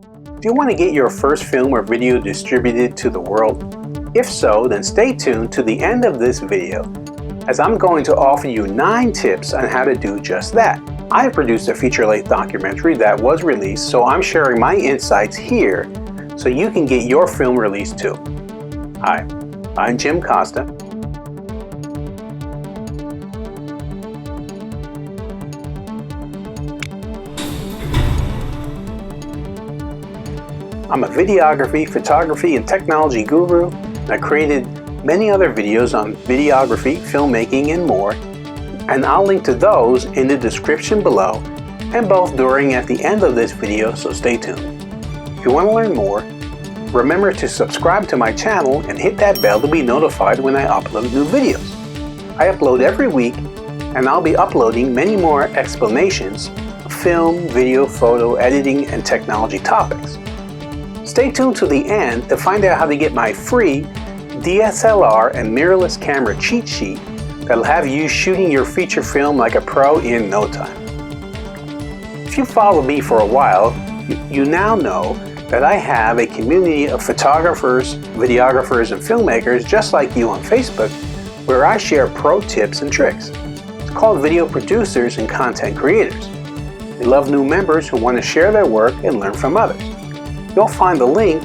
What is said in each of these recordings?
Do you want to get your first film or video distributed to the world? If so, then stay tuned to the end of this video, as I'm going to offer you 9 tips on how to do just that. I have produced a feature-length documentary that was released, so I'm sharing my insights here so you can get your film released too. Hi, I'm Jim Costa. I'm a videography, photography, and technology guru. I created many other videos on videography, filmmaking, and more, and I'll link to those in the description below and both during and at the end of this video, so stay tuned. If you want to learn more, remember to subscribe to my channel and hit that bell to be notified when I upload new videos. I upload every week, and I'll be uploading many more explanations of film, video, photo, editing, and technology topics. Stay tuned to the end to find out how to get my free DSLR and mirrorless camera cheat sheet that'll have you shooting your feature film like a pro in no time. If you followed me for a while, you now know that I have a community of photographers, videographers, and filmmakers just like you on Facebook, where I share pro tips and tricks. It's called Video Producers and Content Creators. We love new members who want to share their work and learn from others. You'll find the link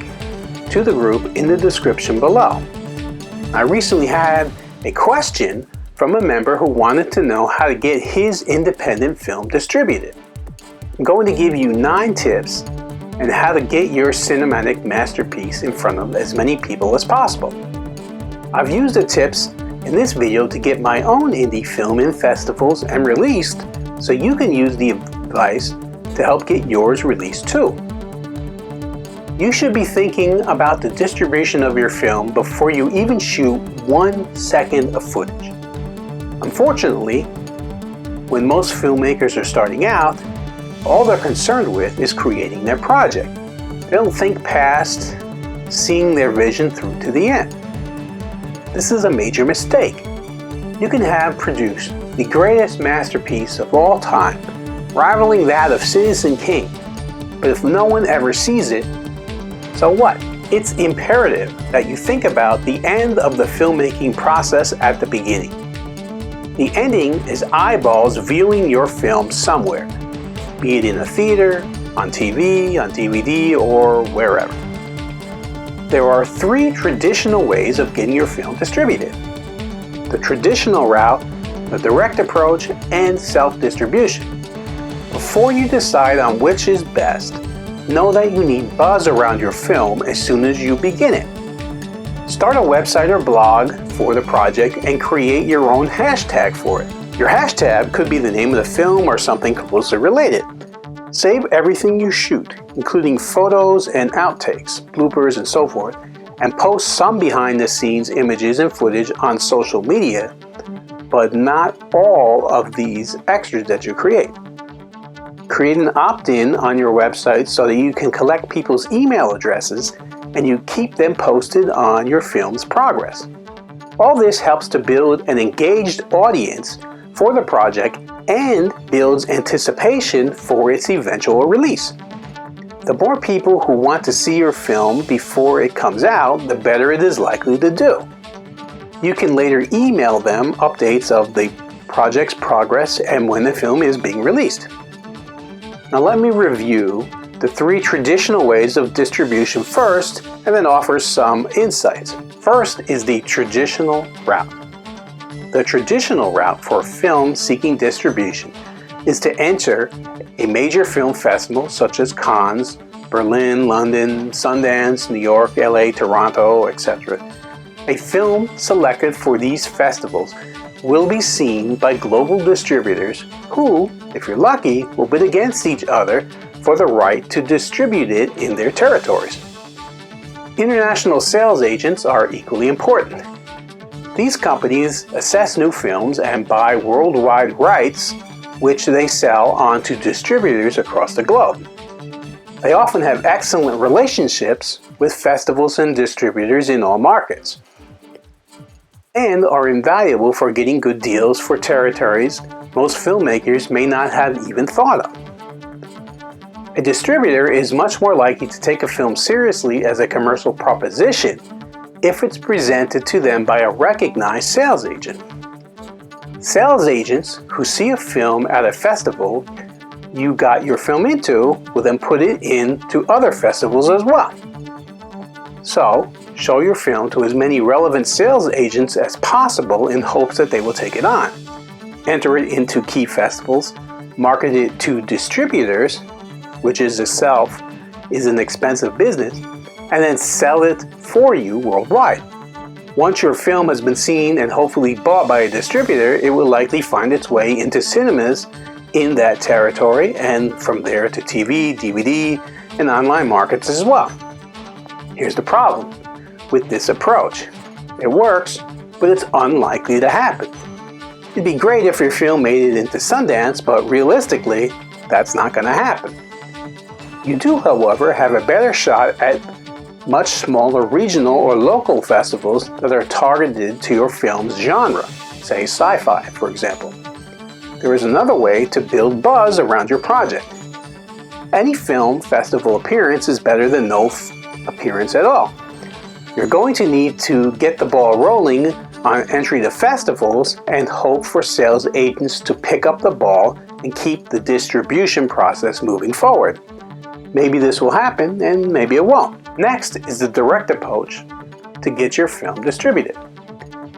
to the group in the description below. I recently had a question from a member who wanted to know how to get his independent film distributed. I'm going to give you 9 tips on how to get your cinematic masterpiece in front of as many people as possible. I've used the tips in this video to get my own indie film in festivals and released, so you can use the advice to help get yours released too. You should be thinking about the distribution of your film before you even shoot 1 second of footage. Unfortunately, when most filmmakers are starting out, all they're concerned with is creating their project. They don't think past seeing their vision through to the end. This is a major mistake. You can have produced the greatest masterpiece of all time, rivaling that of Citizen Kane, but if no one ever sees it, so what? It's imperative that you think about the end of the filmmaking process at the beginning. The ending is eyeballs viewing your film somewhere, be it in a theater, on TV, on DVD, or wherever. There are 3 traditional ways of getting your film distributed: the traditional route, the direct approach, and self-distribution. Before you decide on which is best, know that you need buzz around your film as soon as you begin it. Start a website or blog for the project and create your own hashtag for it. Your hashtag could be the name of the film or something closely related. Save everything you shoot, including photos and outtakes, bloopers, and so forth, and post some behind-the-scenes images and footage on social media, but not all of these extras that you create. Create an opt-in on your website so that you can collect people's email addresses and you keep them posted on your film's progress. All this helps to build an engaged audience for the project and builds anticipation for its eventual release. The more people who want to see your film before it comes out, the better it is likely to do. You can later email them updates of the project's progress and when the film is being released. Now let me review the 3 traditional ways of distribution first, and then offer some insights. First is the traditional route. The traditional route for a film seeking distribution is to enter a major film festival such as Cannes, Berlin, London, Sundance, New York, LA, Toronto, etc. A film selected for these festivals will be seen by global distributors who, if you're lucky, will bid against each other for the right to distribute it in their territories. International sales agents are equally important. These companies assess new films and buy worldwide rights, which they sell on to distributors across the globe. They often have excellent relationships with festivals and distributors in all markets, and are invaluable for getting good deals for territories most filmmakers may not have even thought of. A distributor is much more likely to take a film seriously as a commercial proposition if it's presented to them by a recognized sales agent. Sales agents who see a film at a festival you got your film into will then put it into other festivals as well. So, show your film to as many relevant sales agents as possible in hopes that they will take it on. Enter it into key festivals, market it to distributors, which itself is an expensive business, and then sell it for you worldwide. Once your film has been seen and hopefully bought by a distributor, it will likely find its way into cinemas in that territory, and from there to TV, DVD, and online markets as well. Here's the problem with this approach. It works, but it's unlikely to happen. It'd be great if your film made it into Sundance, but realistically, that's not going to happen. You do, however, have a better shot at much smaller regional or local festivals that are targeted to your film's genre, say sci-fi, for example. There is another way to build buzz around your project. Any film festival appearance is better than no appearance at all. You're going to need to get the ball rolling on entry to festivals and hope for sales agents to pick up the ball and keep the distribution process moving forward. Maybe this will happen and maybe it won't. Next is the direct approach to get your film distributed.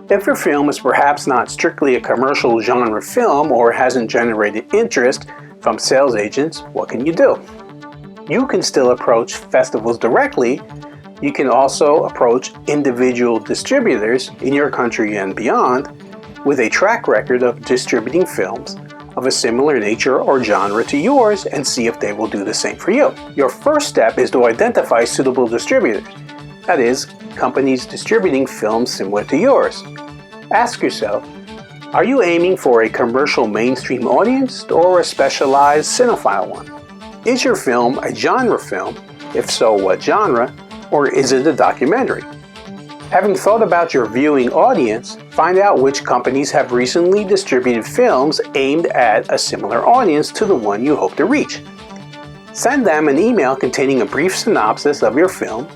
If your film is perhaps not strictly a commercial genre film or hasn't generated interest from sales agents, what can you do? You can still approach festivals directly. You can also approach individual distributors in your country and beyond with a track record of distributing films of a similar nature or genre to yours and see if they will do the same for you. Your first step is to identify suitable distributors, that is, companies distributing films similar to yours. Ask yourself, are you aiming for a commercial mainstream audience or a specialized cinephile one? Is your film a genre film? If so, what genre? Or is it a documentary? Having thought about your viewing audience, find out which companies have recently distributed films aimed at a similar audience to the one you hope to reach. Send them an email containing a brief synopsis of your film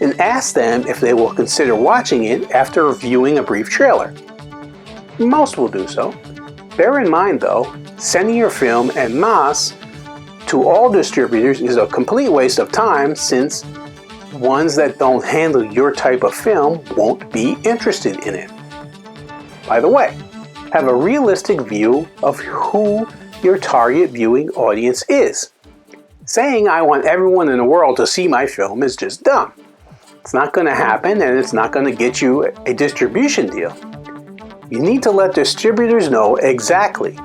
and ask them if they will consider watching it after viewing a brief trailer. Most will do so. Bear in mind though, sending your film en masse to all distributors is a complete waste of time, since ones that don't handle your type of film won't be interested in it. By the way, have a realistic view of who your target viewing audience is. Saying I want everyone in the world to see my film is just dumb. It's not going to happen, and it's not going to get you a distribution deal. You need to let distributors know exactly,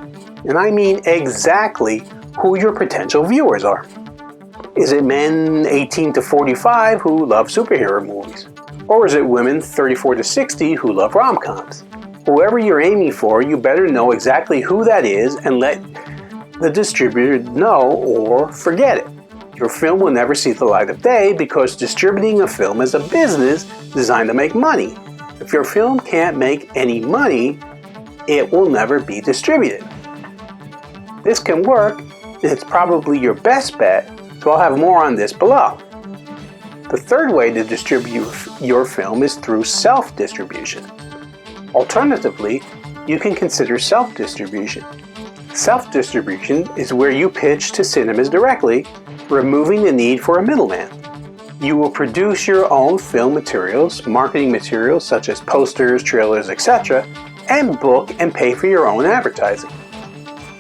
and I mean exactly, who your potential viewers are. Is it men 18 to 45 who love superhero movies? Or is it women 34 to 60 who love rom-coms? Whoever you're aiming for, you better know exactly who that is and let the distributor know, or forget it. Your film will never see the light of day because distributing a film is a business designed to make money. If your film can't make any money, it will never be distributed. This can work, and it's probably your best bet, so I'll have more on this below. The third way to distribute your film is through self-distribution. Alternatively, you can consider self-distribution. Self-distribution is where you pitch to cinemas directly, removing the need for a middleman. You will produce your own film materials, marketing materials such as posters, trailers, etc., and book and pay for your own advertising.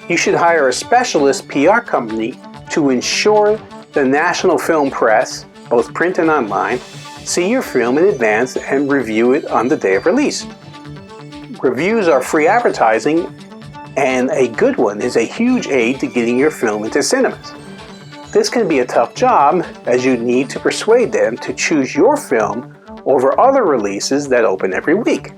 You should hire a specialist PR company to ensure the national film press, both print and online, see your film in advance and review it on the day of release. Reviews are free advertising, and a good one is a huge aid to getting your film into cinemas. This can be a tough job, as you need to persuade them to choose your film over other releases that open every week.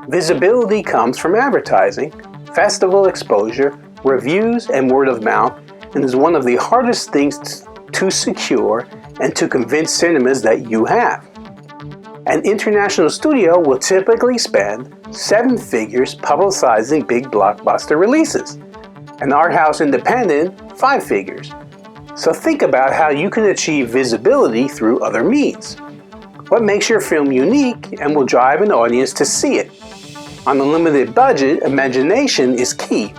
Visibility comes from advertising, festival exposure, reviews, and word of mouth, and is one of the hardest things to secure and to convince cinemas that you have. An international studio will typically spend 7 figures publicizing big blockbuster releases. An art house independent, 5 figures. So think about how you can achieve visibility through other means. What makes your film unique and will drive an audience to see it? On a limited budget, imagination is key.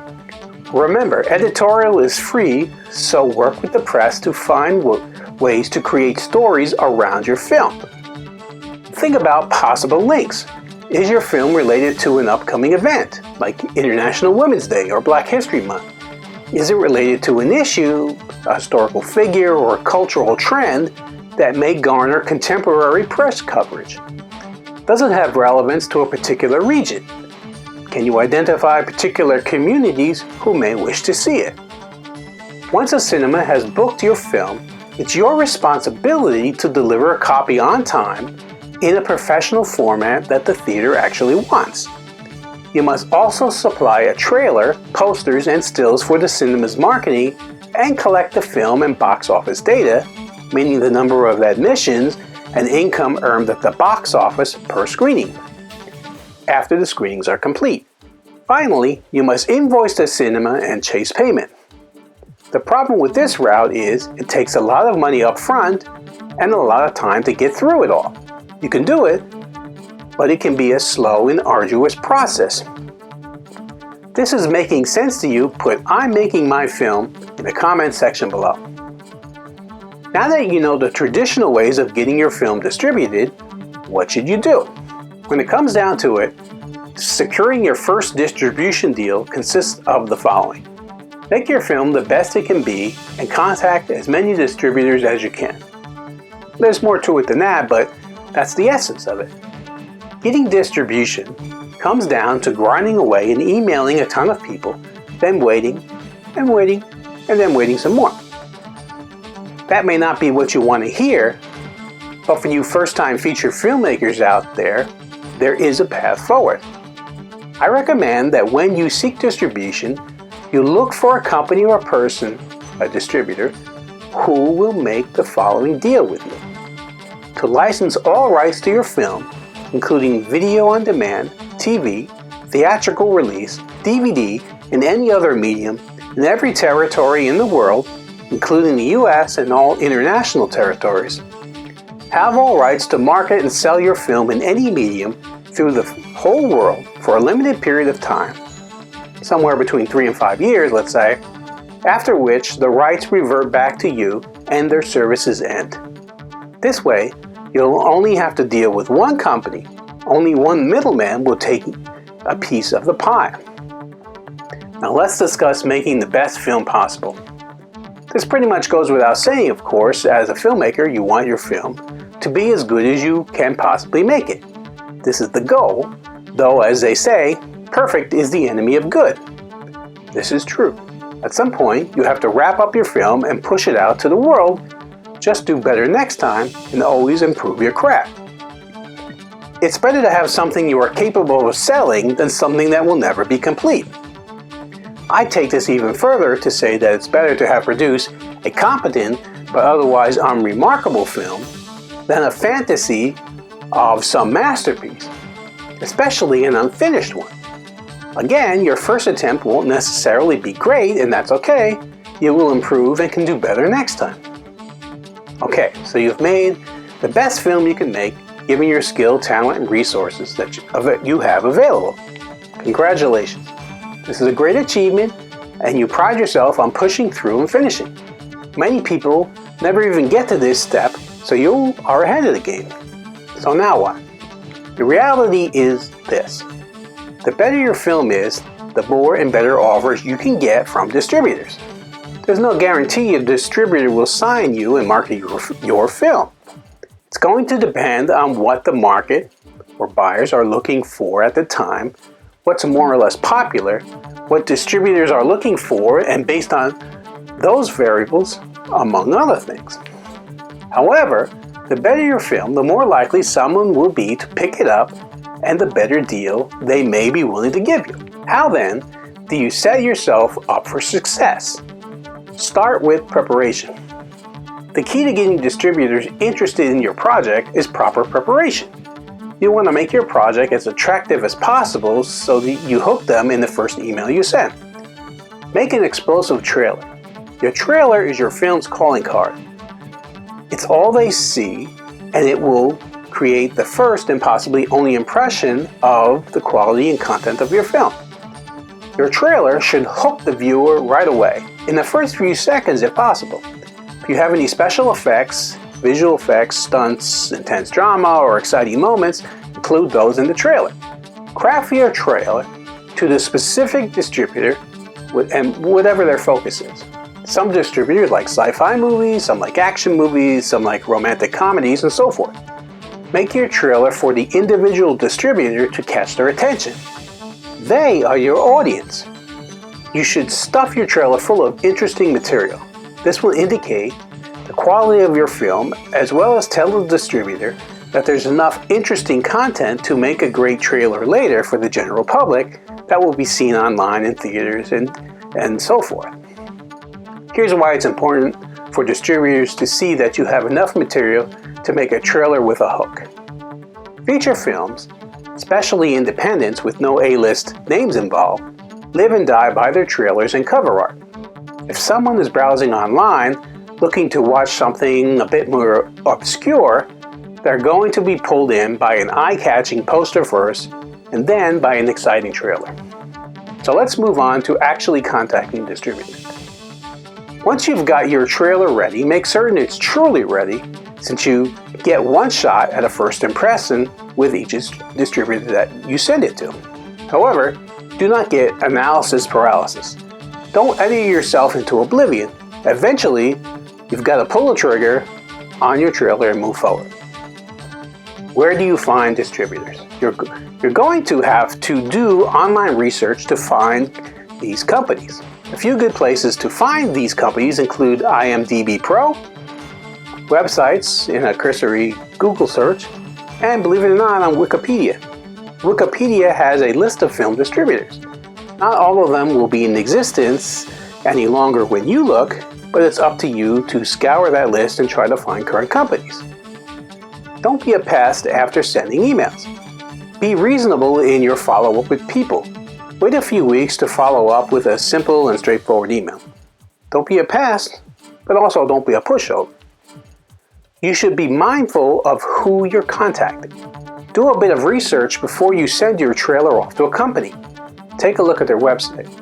Remember, editorial is free, so work with the press to find ways to create stories around your film. Think about possible links. Is your film related to an upcoming event, like International Women's Day or Black History Month? Is it related to an issue, a historical figure, or a cultural trend that may garner contemporary press coverage? Does it have relevance to a particular region? Can you identify particular communities who may wish to see it? Once a cinema has booked your film, it's your responsibility to deliver a copy on time in a professional format that the theater actually wants. You must also supply a trailer, posters, and stills for the cinema's marketing and collect the film and box office data, meaning the number of admissions and income earned at the box office per screening, after the screenings are complete. Finally, you must invoice the cinema and chase payment. The problem with this route is it takes a lot of money up front and a lot of time to get through it all. You can do it, but it can be a slow and arduous process. This is making sense to you? Put "I'm making my film" in the comment section below. Now that you know the traditional ways of getting your film distributed, what should you do? When it comes down to it, securing your first distribution deal consists of the following. Make your film the best it can be and contact as many distributors as you can. There's more to it than that, but that's the essence of it. Getting distribution comes down to grinding away and emailing a ton of people, then waiting, and waiting, and then waiting some more. That may not be what you want to hear, but for you first-time feature filmmakers out there, there is a path forward. I recommend that when you seek distribution, you look for a company or a person, a distributor, who will make the following deal with you. To license all rights to your film, including video on demand, TV, theatrical release, DVD, and any other medium in every territory in the world, including the US and all international territories. Have all rights to market and sell your film in any medium through the whole world for a limited period of time, somewhere between 3 and 5 years, let's say, after which the rights revert back to you and their services end. This way, you'll only have to deal with one company. Only one middleman will take a piece of the pie. Now let's discuss making the best film possible. This pretty much goes without saying, of course. As a filmmaker, you want your film to be as good as you can possibly make it. This is the goal, though as they say, perfect is the enemy of good. This is true. At some point, you have to wrap up your film and push it out to the world. Just do better next time and always improve your craft. It's better to have something you are capable of selling than something that will never be complete. I take this even further to say that it's better to have produced a competent but otherwise unremarkable film than a fantasy of some masterpiece, especially an unfinished one. Again, your first attempt won't necessarily be great, and that's okay. You will improve and can do better next time. Okay, so you've made the best film you can make, given your skill, talent, and resources that you have available. Congratulations. This is a great achievement, and you pride yourself on pushing through and finishing. Many people never even get to this step, so you are ahead of the game. So now what? The reality is this. The better your film is, the more and better offers you can get from distributors. There's no guarantee a distributor will sign you and market your film. It's going to depend on what the market or buyers are looking for at the time, what's more or less popular, what distributors are looking for, and based on those variables, among other things. However, the better your film, the more likely someone will be to pick it up and the better deal they may be willing to give you. How then do you set yourself up for success? Start with preparation. The key to getting distributors interested in your project is proper preparation. You want to make your project as attractive as possible so that you hook them in the first email you send. Make an explosive trailer. Your trailer is your film's calling card. It's all they see, and it will create the first and possibly only impression of the quality and content of your film. Your trailer should hook the viewer right away, in the first few seconds if possible. If you have any special effects, visual effects, stunts, intense drama, or exciting moments, include those in the trailer. Craft your trailer to the specific distributor and whatever their focus is. Some distributors like sci-fi movies, some like action movies, some like romantic comedies, and so forth. Make your trailer for the individual distributor to catch their attention. They are your audience. You should stuff your trailer full of interesting material. This will indicate the quality of your film, as well as tell the distributor that there's enough interesting content to make a great trailer later for the general public that will be seen online in theaters and so forth. Here's why it's important for distributors to see that you have enough material to make a trailer with a hook. Feature films, especially independents with no A-list names involved, live and die by their trailers and cover art. If someone is browsing online looking to watch something a bit more obscure, they're going to be pulled in by an eye-catching poster first and then by an exciting trailer. So let's move on to actually contacting distributors. Once you've got your trailer ready, make certain it's truly ready, since you get one shot at a first impression with each distributor that you send it to. However, do not get analysis paralysis. Don't edit yourself into oblivion. Eventually, you've got to pull the trigger on your trailer and move forward. Where do you find distributors? You're going to have to do online research to find these companies. A few good places to find these companies include IMDb Pro, websites in a cursory Google search, and believe it or not, on Wikipedia. Wikipedia has a list of film distributors. Not all of them will be in existence any longer when you look, but it's up to you to scour that list and try to find current companies. Don't be a pest after sending emails. Be reasonable in your follow-up with people. Wait a few weeks to follow up with a simple and straightforward email. Don't be a pest, but also don't be a pushover. You should be mindful of who you're contacting. Do a bit of research before you send your trailer off to a company. Take a look at their website.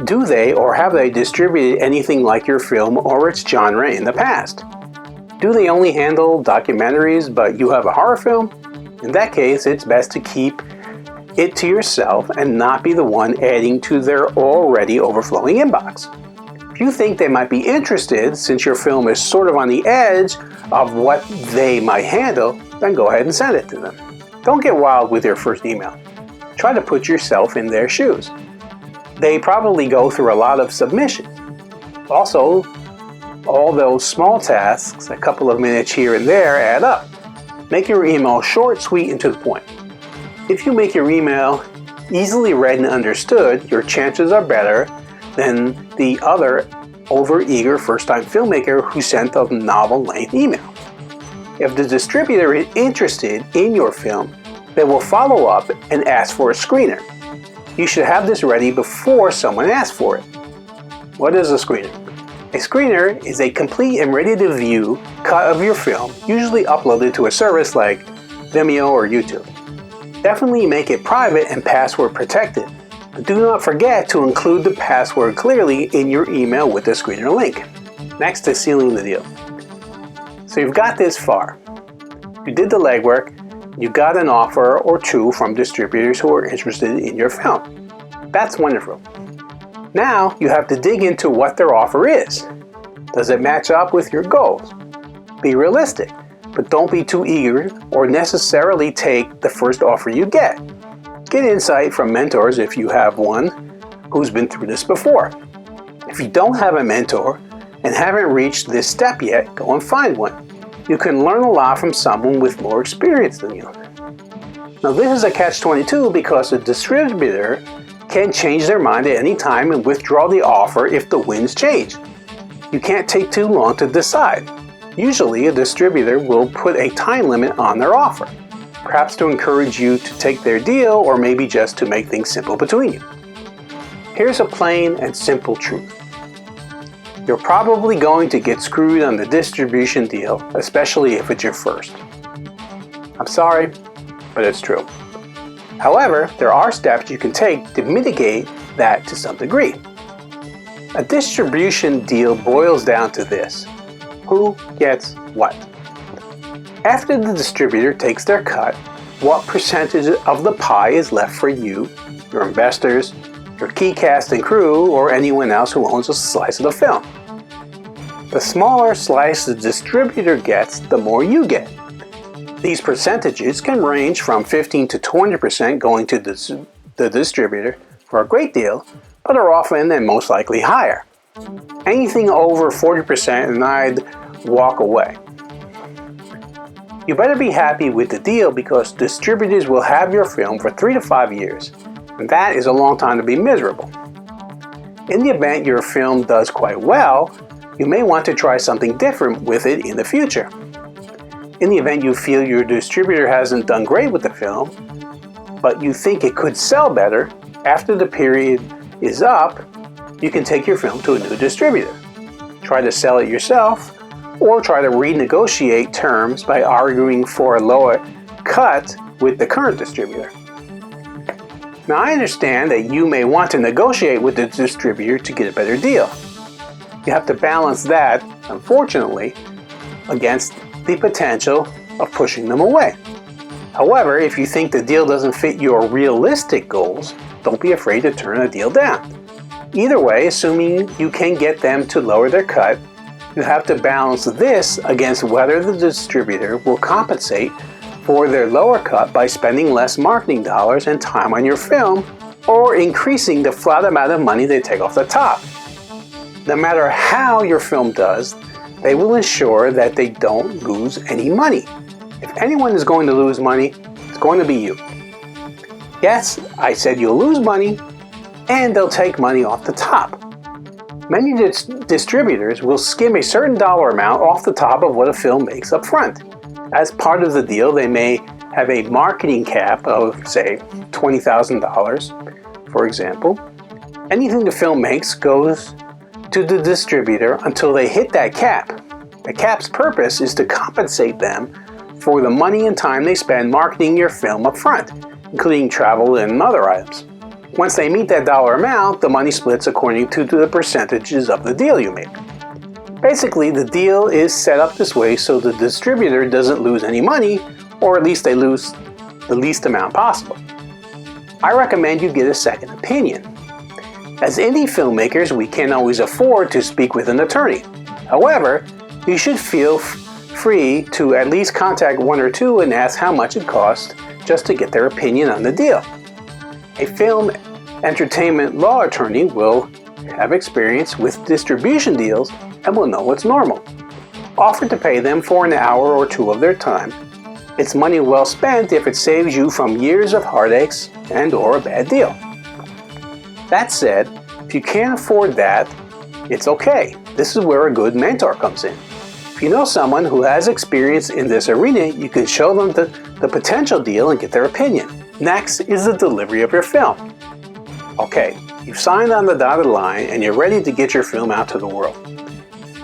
Do they or have they distributed anything like your film or its genre in the past? Do they only handle documentaries but you have a horror film? In that case, it's best to keep it to yourself and not be the one adding to their already overflowing inbox. If you think they might be interested, since your film is sort of on the edge of what they might handle, then go ahead and send it to them. Don't get wild with your first email. Try to put yourself in their shoes. They probably go through a lot of submissions. Also, all those small tasks, a couple of minutes here and there, add up. Make your email short, sweet, and to the point. If you make your email easily read and understood, your chances are better than the other over-eager first-time filmmaker who sent a novel-length email. If the distributor is interested in your film, they will follow up and ask for a screener. You should have this ready before someone asks for it. What is a screener? A screener is a complete and ready-to-view cut of your film, usually uploaded to a service like Vimeo or YouTube. Definitely make it private and password protected, but do not forget to include the password clearly in your email with the screener link. Next is sealing the deal. So you've got this far. You did the legwork, you got an offer or two from distributors who are interested in your film. That's wonderful. Now you have to dig into what their offer is. Does it match up with your goals? Be realistic, but don't be too eager or necessarily take the first offer you get. Get insight from mentors if you have one who's been through this before. If you don't have a mentor and haven't reached this step yet, go and find one. You can learn a lot from someone with more experience than you. Now this is a catch-22 because a distributor can change their mind at any time and withdraw the offer if the winds change. You can't take too long to decide. Usually a distributor will put a time limit on their offer, perhaps to encourage you to take their deal or maybe just to make things simple between you. Here's a plain and simple truth. you're probably going to get screwed on the distribution deal, especially if it's your first. I'm sorry, but it's true. However, there are steps you can take to mitigate that to some degree. A distribution deal boils down to this: who gets what? After the distributor takes their cut, what percentage of the pie is left for you, your investors, your key cast and crew, or anyone else who owns a slice of the film? The smaller slice the distributor gets, the more you get. These percentages can range from 15 to 20% going to the distributor for a great deal, but are often and most likely higher. Anything over 40% and I'd walk away. You better be happy with the deal because distributors will have your film for 3 to 5 years, and that is a long time to be miserable. In the event your film does quite well, you may want to try something different with it in the future. In the event you feel your distributor hasn't done great with the film, but you think it could sell better, after the period is up, you can take your film to a new distributor. Try to sell it yourself, or try to renegotiate terms by arguing for a lower cut with the current distributor. Now, I understand that you may want to negotiate with the distributor to get a better deal. You have to balance that, unfortunately, against the potential of pushing them away. However, if you think the deal doesn't fit your realistic goals, don't be afraid to turn a deal down. Either way, assuming you can get them to lower their cut, you have to balance this against whether the distributor will compensate for their lower cut by spending less marketing dollars and time on your film, or increasing the flat amount of money they take off the top. No matter how your film does, they will ensure that they don't lose any money. If anyone is going to lose money, it's going to be you. Yes, I said you'll lose money, and they'll take money off the top. Many distributors will skim a certain dollar amount off the top of what a film makes up front. As part of the deal, they may have a marketing cap of, say, $20,000, for example. Anything the film makes goes to the distributor until they hit that cap. The cap's purpose is to compensate them for the money and time they spend marketing your film up front, including travel and other items. Once they meet that dollar amount, the money splits according to the percentages of the deal you make. Basically, the deal is set up this way so the distributor doesn't lose any money, or at least they lose the least amount possible. I recommend you get a second opinion. As indie filmmakers, we can't always afford to speak with an attorney. However, you should feel free to at least contact one or two and ask how much it costs just to get their opinion on the deal. A film entertainment law attorney will have experience with distribution deals and will know what's normal. Offer to pay them for an hour or two of their time. It's money well spent if it saves you from years of heartaches and/or a bad deal. That said, if you can't afford that, it's okay. This is where a good mentor comes in. If you know someone who has experience in this arena, you can show them the potential deal and get their opinion. Next is the delivery of your film. Okay, you've signed on the dotted line and you're ready to get your film out to the world.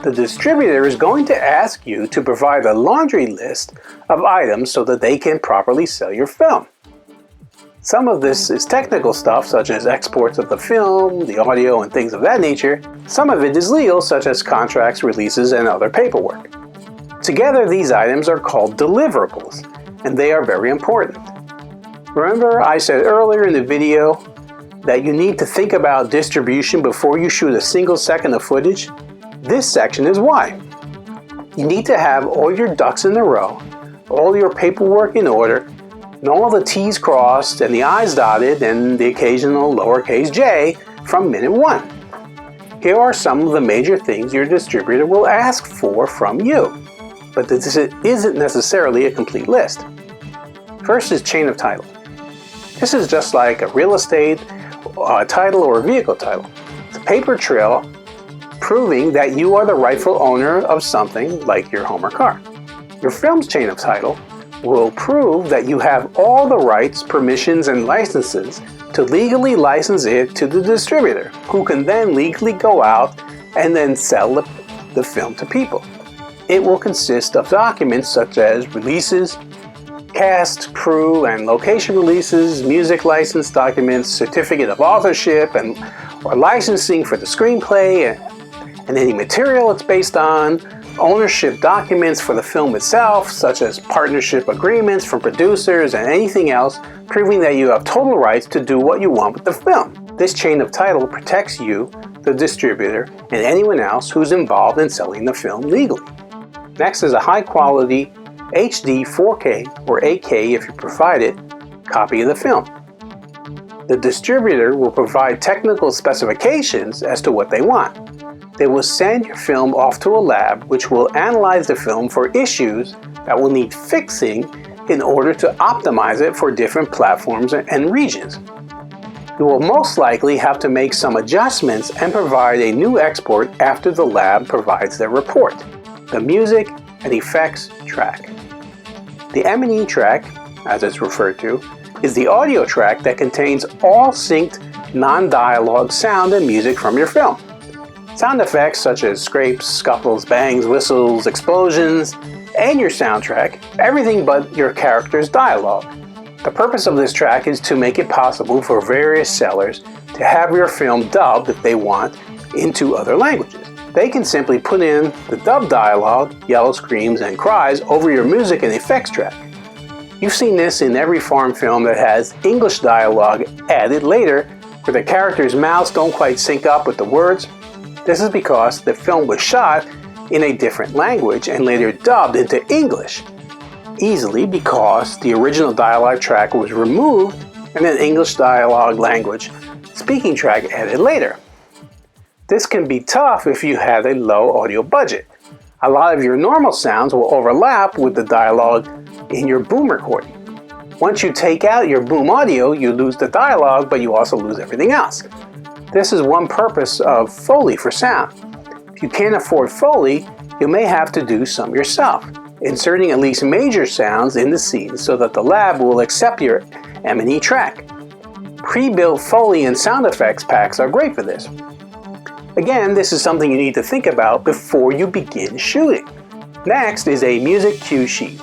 The distributor is going to ask you to provide a laundry list of items so that they can properly sell your film. Some of this is technical stuff such as exports of the film, the audio, and things of that nature. Some of it is legal such as contracts, releases, and other paperwork. Together, these items are called deliverables, and they are very important. Remember I said earlier in the video that you need to think about distribution before you shoot a single second of footage? This section is why. You need to have all your ducks in a row, all your paperwork in order, and all the T's crossed and the I's dotted and the occasional lowercase j from minute one. Here are some of the major things your distributor will ask for from you, but this isn't necessarily a complete list. First is chain of title. This is just like a real estate title or a vehicle title. It's a paper trail proving that you are the rightful owner of something like your home or car. Your film's chain of title will prove that you have all the rights, permissions, and licenses to legally license it to the distributor, who can then legally go out and then sell the film to people. It will consist of documents such as releases, cast, crew, and location releases, music license documents, certificate of authorship, or licensing for the screenplay, and any material it's based on, ownership documents for the film itself, such as partnership agreements from producers and anything else proving that you have total rights to do what you want with the film. This chain of title protects you, the distributor, and anyone else who's involved in selling the film legally. Next is a high-quality HD 4K or 8K if you provide it copy of the film. The distributor will provide technical specifications as to what they want. They will send your film off to a lab which will analyze the film for issues that will need fixing in order to optimize it for different platforms and regions. You will most likely have to make some adjustments and provide a new export after the lab provides their report. The music and effects track. The M&E track, as it's referred to, is the audio track that contains all synced non-dialogue sound and music from your film. Sound effects such as scrapes, scuffles, bangs, whistles, explosions, and your soundtrack, everything but your character's dialogue. The purpose of this track is to make it possible for various sellers to have your film dubbed, if they want, into other languages. They can simply put in the dubbed dialogue, yellow screams, and cries over your music and effects track. You've seen this in every foreign film that has English dialogue added later, where the characters' mouths don't quite sync up with the words. This is because the film was shot in a different language and later dubbed into English, easily because the original dialogue track was removed and an English dialogue language speaking track added later. This can be tough if you have a low audio budget. A lot of your normal sounds will overlap with the dialogue in your boom recording. Once you take out your boom audio, you lose the dialogue, but you also lose everything else. This is one purpose of Foley for sound. If you can't afford Foley, you may have to do some yourself, inserting at least major sounds in the scene so that the lab will accept your M&E track. Pre-built Foley and sound effects packs are great for this. Again, this is something you need to think about before you begin shooting. Next is a music cue sheet.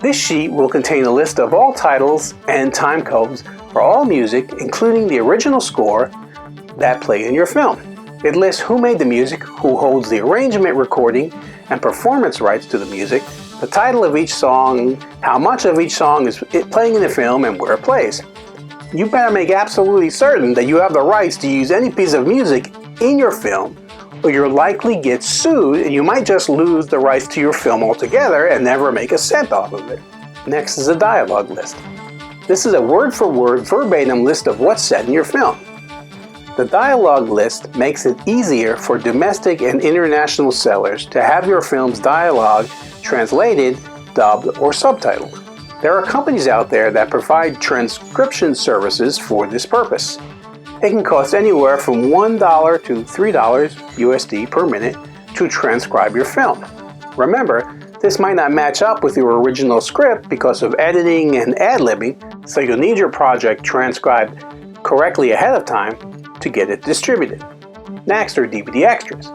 This sheet will contain a list of all titles and time codes for all music, including the original score that played in your film. It lists who made the music, who holds the arrangement, recording, and performance rights to the music, the title of each song, how much of each song is playing in the film, and where it plays. You better make absolutely certain that you have the rights to use any piece of music in your film, or you'll likely get sued and you might just lose the rights to your film altogether and never make a cent off of it. Next is a dialogue list. This is a word-for-word, verbatim list of what's said in your film. The dialogue list makes it easier for domestic and international sellers to have your film's dialogue translated, dubbed, or subtitled. There are companies out there that provide transcription services for this purpose. It can cost anywhere from $1 to $3 USD per minute to transcribe your film. Remember, this might not match up with your original script because of editing and ad-libbing, so you'll need your project transcribed correctly ahead of time to get it distributed. Next are DVD extras.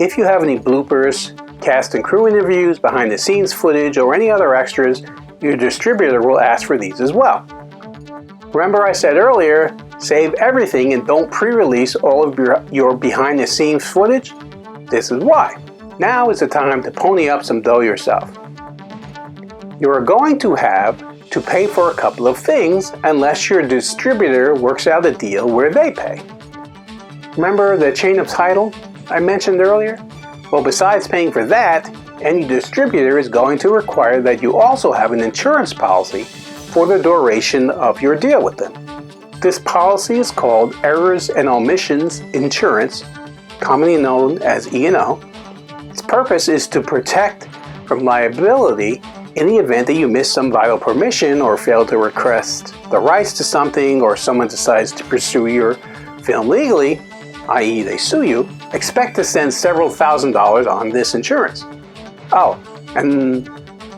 If you have any bloopers, cast and crew interviews, behind the scenes footage, or any other extras, your distributor will ask for these as well. Remember I said earlier, save everything and don't pre-release all of your behind the scenes footage? This is why. Now is the time to pony up some dough yourself. You are going to have to pay for a couple of things unless your distributor works out a deal where they pay. Remember the chain of title I mentioned earlier? Well, besides paying for that, any distributor is going to require that you also have an insurance policy for the duration of your deal with them. This policy is called Errors and Omissions Insurance, commonly known as E&O. Its purpose is to protect from liability in the event that you miss some vital permission or fail to request the rights to something, or someone decides to pursue your film legally, i.e. they sue you. Expect to spend several $1,000s on this insurance. Oh, and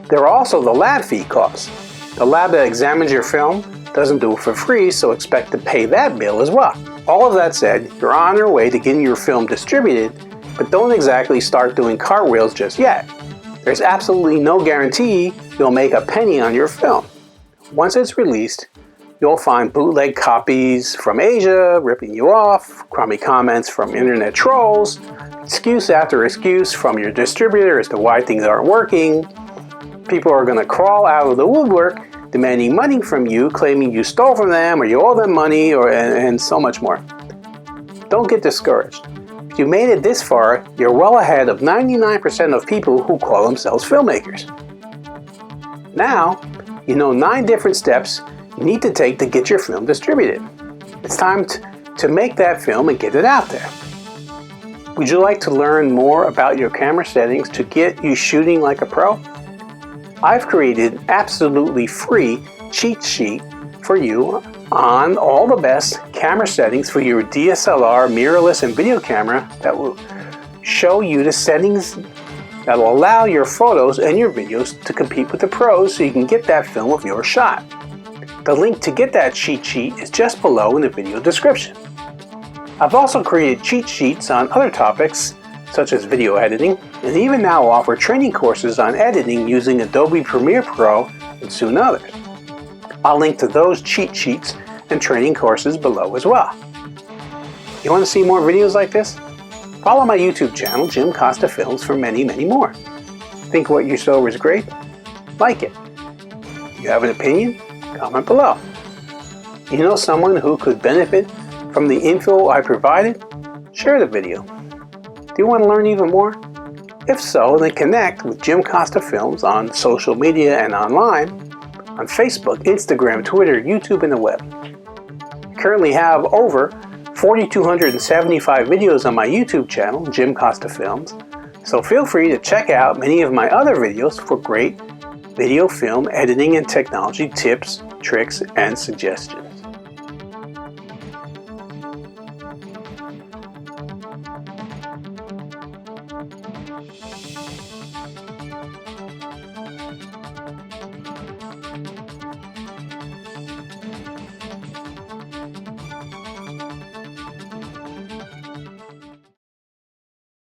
there are also the lab fee costs. The lab that examines your film doesn't do it for free, so expect to pay that bill as well. All of that said, you're on your way to getting your film distributed, but don't exactly start doing cartwheels just yet. There's absolutely no guarantee you'll make a penny on your film. Once it's released, you'll find bootleg copies from Asia ripping you off, crummy comments from internet trolls, excuse after excuse from your distributor as to why things aren't working. People are going to crawl out of the woodwork demanding money from you, claiming you stole from them or you owe them money, and so much more. Don't get discouraged. If you made it this far, you're well ahead of 99% of people who call themselves filmmakers. Now, you know 9 different steps you need to take to get your film distributed. It's time to make that film and get it out there. Would you like to learn more about your camera settings to get you shooting like a pro? I've created an absolutely free cheat sheet for you on all the best camera settings for your DSLR, mirrorless, and video camera that will show you the settings that will allow your photos and your videos to compete with the pros so you can get that film of yours shot. The link to get that cheat sheet is just below in the video description. I've also created cheat sheets on other topics such as video editing, and even now offer training courses on editing using Adobe Premiere Pro and soon others. I'll link to those cheat sheets and training courses below as well. You want to see more videos like this? Follow my YouTube channel, Jim Costa Films, for many, many more. Think what you saw was great? Like it. You have an opinion? Comment below. You know someone who could benefit from the info I provided? Share the video. Do you want to learn even more? If so, then connect with Jim Costa Films on social media and online, on Facebook, Instagram, Twitter, YouTube, and the web. I currently have over 4,275 videos on my YouTube channel, Jim Costa Films, so feel free to check out many of my other videos for great video film editing and technology tips, tricks, and suggestions.